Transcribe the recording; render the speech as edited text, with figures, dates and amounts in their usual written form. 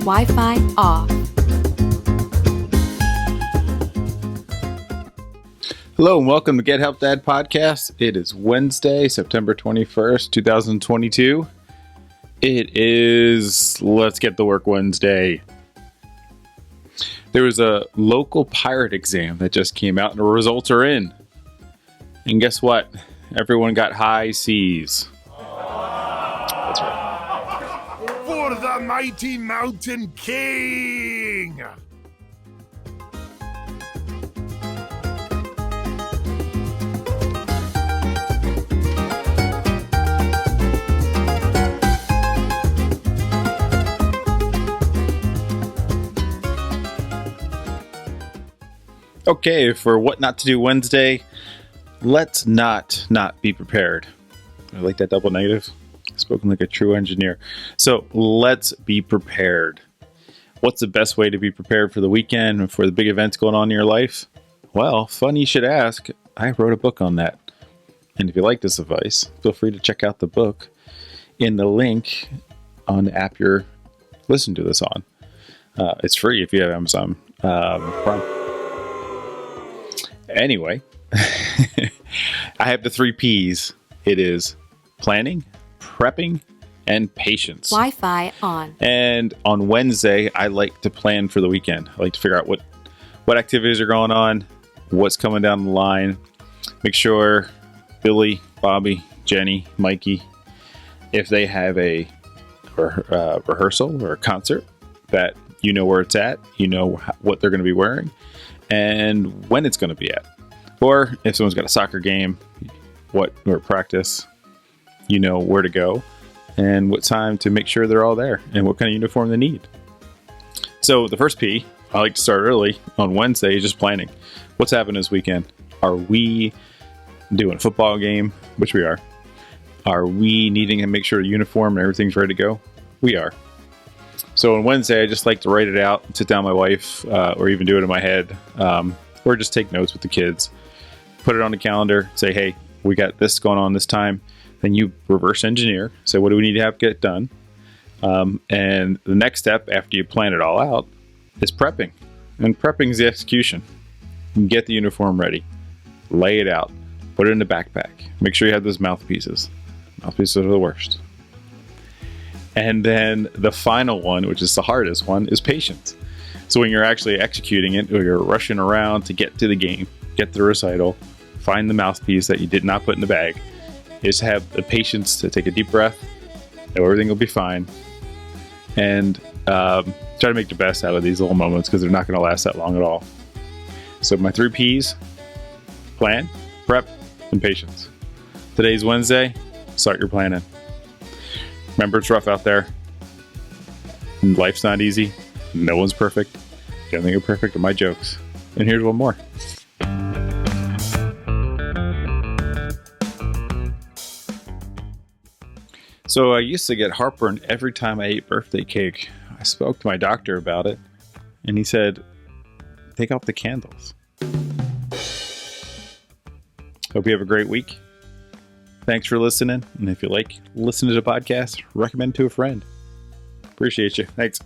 Wi-Fi off. Hello and welcome to Get Help Dad podcast. It is Wednesday, September 21st, 2022. It is Let's Get to Work Wednesday. There was a local pirate exam that just came out and the results are in. And guess what? Everyone got high C's. That's right. For the mighty Mountain King! Okay, for What Not to Do Wednesday, let's not be prepared. I like that double negative. Spoken like a true engineer. So let's be prepared. What's the best way to be prepared for the weekend and for the big events going on in your life? Well, funny you should ask. I wrote a book on that. And if you like this advice, feel free to check out the book in the link on the app you're listening to this on. It's free if you have Amazon Prime. Anyway, I have the 3 P's. It is planning, prepping, and patience. Wi-Fi on. And on Wednesday, I like to plan for the weekend. I like to figure out what activities are going on, what's coming down the line. Make sure Billy, Bobby, Jenny, Mikey, if they have a rehearsal or a concert, that you know where it's at, you know what they're going to be wearing, and when it's going to be at. Or if someone's got a soccer game, or practice, you know where to go and what time to make sure they're all there and what kind of uniform they need. So the first P, I like to start early on Wednesday, just planning. What's happening this weekend? Are we doing a football game? Which we are. Are we needing to make sure the uniform and everything's ready to go? We are. So on Wednesday, I just like to write it out, sit down with my wife, or even do it in my head, or just take notes with the kids. Put it on the calendar, say, hey, we got this going on this time. Then you reverse engineer, say, what do we need to have get done? And the next step after you plan it all out is prepping. And prepping is the execution. You get the uniform ready, lay it out, put it in the backpack. Make sure you have those mouthpieces. Mouthpieces are the worst. And then the final one, which is the hardest one, is patience. So when you're actually executing it, or you're rushing around to get to the game, get to the recital, find the mouthpiece that you did not put in the bag, is have the patience to take a deep breath, know everything will be fine, and try to make the best out of these little moments because they're not going to last that long at all. So my 3 P's, plan, prep, and patience. Today's Wednesday, start your planning. Remember, it's rough out there. Life's not easy. No one's perfect. The only thing you're perfect are my jokes. And here's one more. So I used to get heartburn every time I ate birthday cake. I spoke to my doctor about it, and he said, take off the candles. Hope you have a great week. Thanks for listening. And if you like listening to the podcast, recommend to a friend. Appreciate you. Thanks.